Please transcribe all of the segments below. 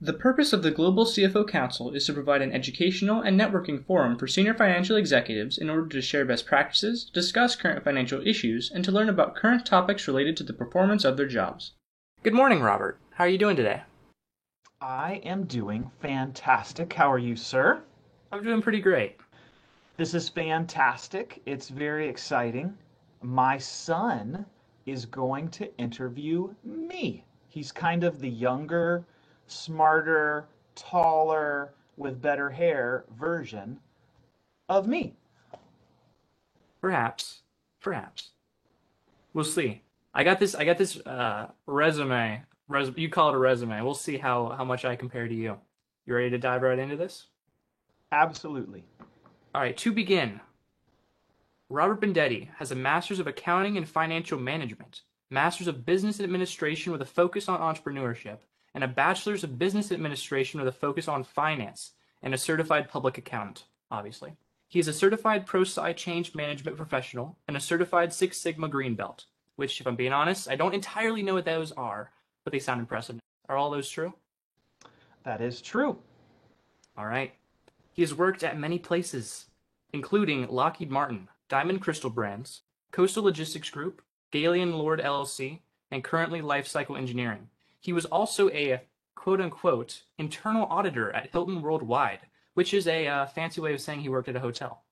The purpose of the Global CFO Council is to provide an educational and networking forum for senior financial executives in order to share best practices, discuss current financial issues, and to learn about current topics related to the performance of their jobs. Good morning, Robert. How are you doing today? I am doing fantastic. How are you, sir? I'm doing pretty great. This is fantastic. It's very exciting. My son is going to interview me. He's kind of the younger, smarter, taller, with better hair version of me. Perhaps. Perhaps. We'll see. I got this resume. You call it a resume. We'll see how much I compare to you. You ready to dive right into this? Absolutely. All right, to begin, Robert Bendetti has a Master's of Accounting and Financial Management, Master's of Business Administration with a focus on entrepreneurship, and a Bachelor's of Business Administration with a focus on finance, and a certified public accountant, obviously. He is a certified ProSci change management professional and a certified Six Sigma Green Belt, which, if I'm being honest, I don't entirely know what those are, but they sound impressive. Are all those true? That is true. All right. He has worked at many places, including Lockheed Martin, Diamond Crystal Brands, Coastal Logistics Group, Galian Lord LLC, and currently Lifecycle Engineering. He was also a quote-unquote internal auditor at Hilton Worldwide, which is a fancy way of saying he worked at a hotel.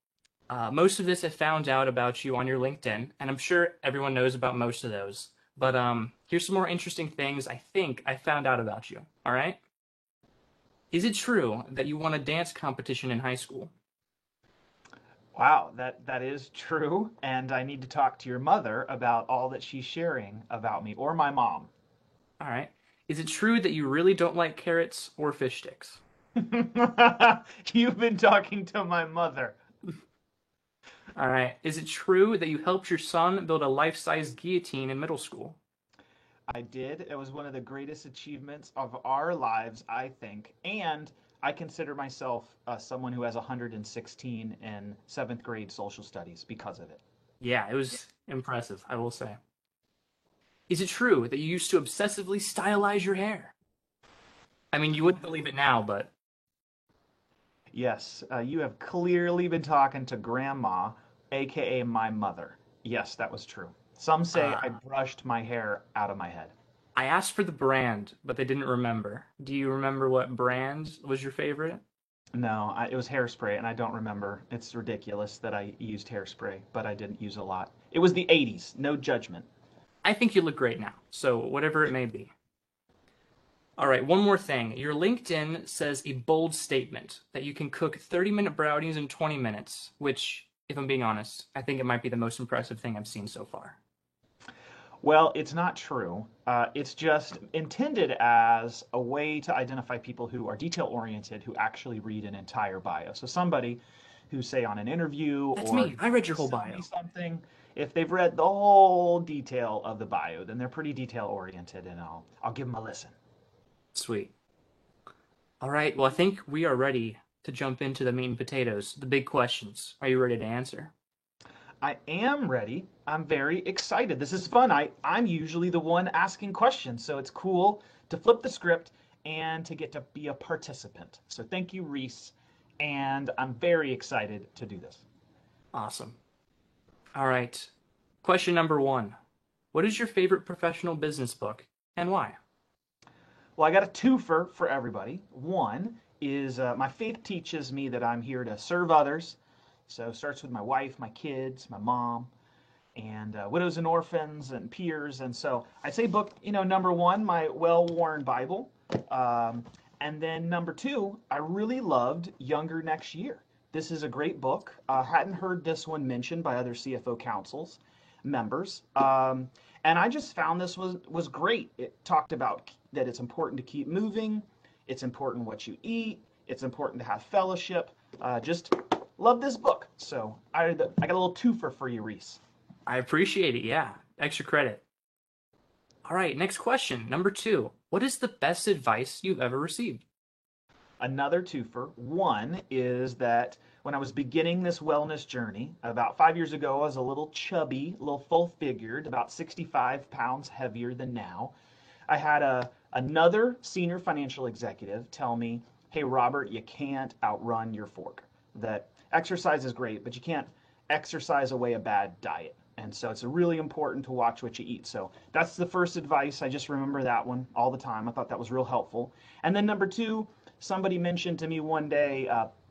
Most of this I found out about you on your LinkedIn, and I'm sure everyone knows about most of those. But here's some more interesting things I think I found out about you. All right? Is it true that you won a dance competition in high school? Wow, that is true, and I need to talk to your mother about all that she's sharing about me, or my mom. All right. Is it true that you really don't like carrots or fish sticks? You've been talking to my mother. All right. Is it true that you helped your son build a life-size guillotine in middle school? I did. It was one of the greatest achievements of our lives, I think. And I consider myself someone who has 116 in seventh grade social studies because of it. Yeah, it was impressive, I will say. Is it true that you used to obsessively stylize your hair? I mean, you wouldn't believe it now, but Yes, you have clearly been talking to Grandma, aka my mother. Yes, that was true. Some say uh, I brushed my hair out of my head. I asked for the brand, but they didn't remember. Do you remember what brand was your favorite? No, it was hairspray, and I don't remember. It's ridiculous that I used hairspray, but I didn't use a lot. It was the 80s, no judgment. I think you look great now, so whatever it may be. All right, one more thing. Your LinkedIn says a bold statement that you can cook 30-minute brownies in 20 minutes, which, if I'm being honest, I think it might be the most impressive thing I've seen so far. Well, it's not true. It's just intended as a way to identify people who are detail oriented, who actually read an entire bio. So somebody who, say, on an interview That's or me. I read to your whole sell me bio. something, if they've read the whole detail of the bio, then they're pretty detail oriented, and I'll give them a listen. Sweet. All right, well, I think we are ready to jump into the meat and potatoes, the big questions. Are you ready to answer? I am ready. I'm very excited. This is fun. I'm usually the one asking questions, so it's cool to flip the script and to get to be a participant. So thank you, Reese, and I'm very excited to do this. Awesome. All right. Question number one. What is your favorite professional business book and why? Well, I got a twofer for everybody. One is my faith teaches me that I'm here to serve others. So it starts with my wife, my kids, my mom, and widows and orphans and peers. And so I'd say book, number one, my well-worn Bible. Um, and then number two, I really loved Younger Next Year. This is a great book. Hadn't heard this one mentioned by other CFO councils members. And I just found this was great. It talked about that it's important to keep moving. It's important what you eat. It's important to have fellowship. Just love this book. So I got a little twofer for you, Reese. I appreciate it. Yeah. Extra credit. All right. Next question. Number two. What is the best advice you've ever received? Another twofer. One is that when I was beginning this wellness journey, about 5 years ago, I was a little chubby, a little full figured, about 65 pounds heavier than now. I had another senior financial executive tell me, "Hey Robert, you can't outrun your fork. That exercise is great, but you can't exercise away a bad diet. And so it's really important to watch what you eat." So that's the first advice. I just remember that one all the time. I thought that was real helpful. And then number two, somebody mentioned to me one day,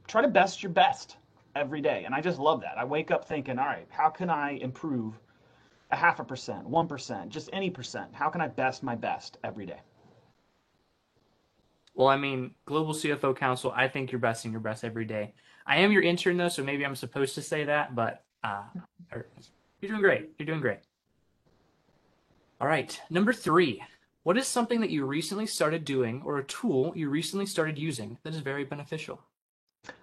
try to best your best every day. And I just love that. I wake up thinking, all right, how can I improve a 0.5%, 1%, just any percent? How can I best my best every day? Well, I mean, Global CFO Council, I think you're besting your best every day. I am your intern though, so maybe I'm supposed to say that, but you're doing great. You're doing great. All right, number three. What is something that you recently started doing or a tool you recently started using that is very beneficial?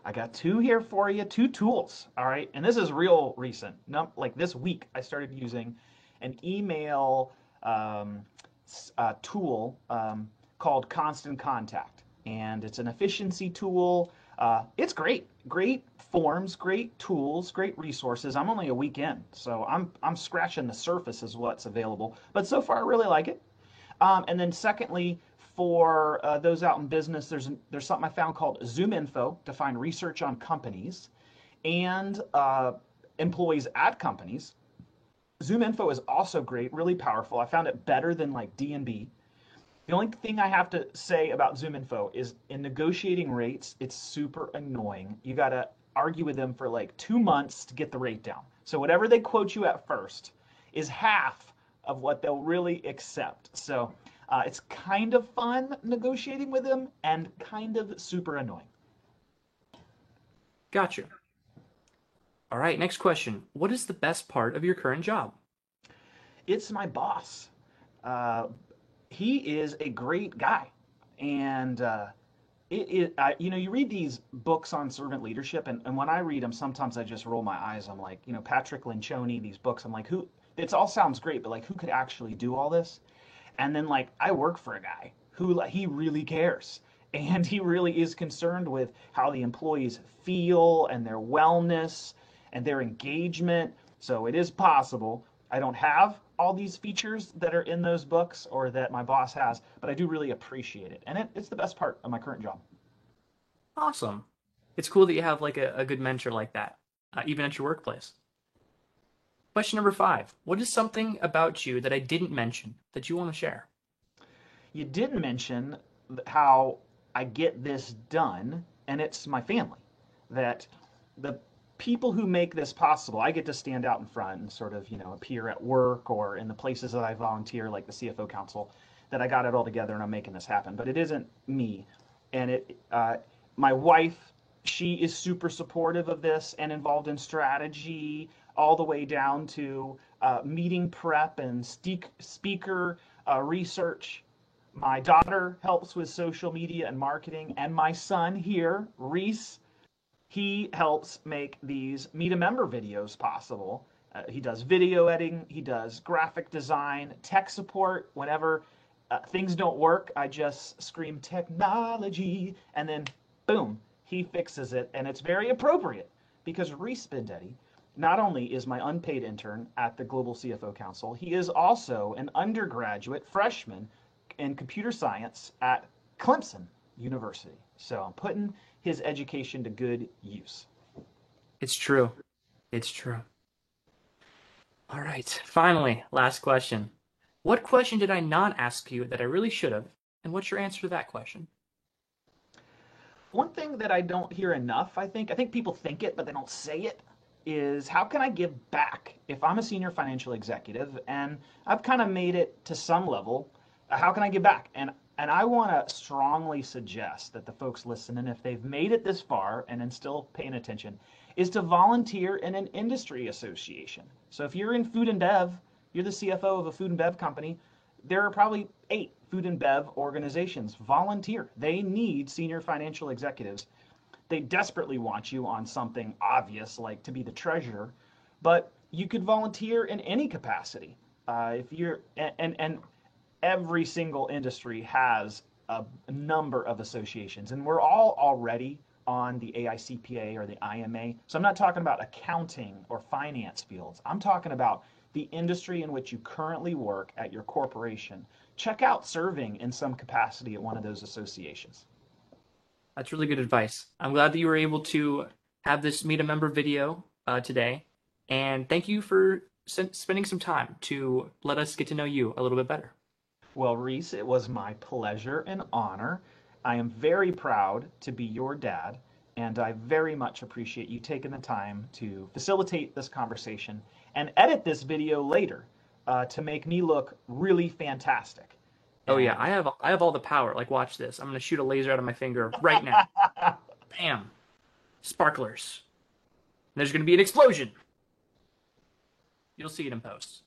I got two here for you, two tools. All right. And this is real recent. No, like this week, I started using an email um, tool called Constant Contact. And it's an efficiency tool. It's great. Great forms, great tools, great resources. I'm only a week in, so I'm scratching the surface as what's available. But so far, I really like it. And then secondly, for those out in business, there's something I found called ZoomInfo to find research on companies and employees at companies. ZoomInfo is also great, really powerful. I found it better than like D&B. The only thing I have to say about ZoomInfo is in negotiating rates, it's super annoying. You got to argue with them for like 2 months to get the rate down. So whatever they quote you at first is half of what they'll really accept. So it's kind of fun negotiating with them and kind of super annoying. Gotcha. All right, next question. What is the best part of your current job? It's my boss. Uh, he is a great guy, and you read these books on servant leadership, and when I read them, sometimes I just roll my eyes. I'm like, Patrick Lencioni, these books. I'm like, who? It all sounds great, but like, who could actually do all this? And then like, I work for a guy who like, he really cares. And he really is concerned with how the employees feel and their wellness and their engagement. So it is possible. I don't have all these features that are in those books or that my boss has, but I do really appreciate it. And it's the best part of my current job. Awesome. It's cool that you have like a good mentor like that, even at your workplace. Question number five. What is something about you that I didn't mention that you want to share? You didn't mention how I get this done, and it's my family. That the people who make this possible, I get to stand out in front and sort of, appear at work or in the places that I volunteer, like the CFO Council, that I got it all together and I'm making this happen. But it isn't me. And my wife, she is super supportive of this and involved in strategy all the way down to meeting prep and speaker research. My daughter helps with social media and marketing, and my son here, Reese, he helps make these Meet a Member videos possible. He does video editing, he does graphic design, tech support. Whenever things don't work, I just scream technology, and then boom, he fixes it. And it's very appropriate because Reese Bendetti not only is my unpaid intern at the Global CFO Council, he is also an undergraduate freshman in computer science at Clemson University. So I'm putting his education to good use. It's true. It's true. All right. Finally, last question. What question did I not ask you that I really should have? And what's your answer to that question? One thing that I don't hear enough, I think people think it, but they don't say it, is how can I give back if I'm a senior financial executive and I've kind of made it to some level? How can I give back? And I want to strongly suggest that the folks listening, if they've made it this far and then still paying attention, is to volunteer in an industry association. So if you're in food and bev, you're the CFO of a food and bev company, there are probably 8 food and bev organizations. Volunteer. They need senior financial executives. They desperately want you on something obvious like to be the treasurer, but you could volunteer in any capacity. If you're and every single industry has a number of associations, and we're all already on the AICPA or the IMA. So I'm not talking about accounting or finance fields. I'm talking about the industry in which you currently work at your corporation. check out serving in some capacity at one of those associations. That's really good advice. I'm glad that you were able to have this meet a member video today, and thank you for spending some time to let us get to know you a little bit better. Well, Reese, it was my pleasure and honor. I am very proud to be your dad, and I very much appreciate you taking the time to facilitate this conversation and edit this video later to make me look really fantastic. Oh yeah, And I have all the power. Like, watch this. I'm gonna shoot a laser out of my finger right now. Bam! Sparklers. And there's gonna be an explosion. You'll see it in post.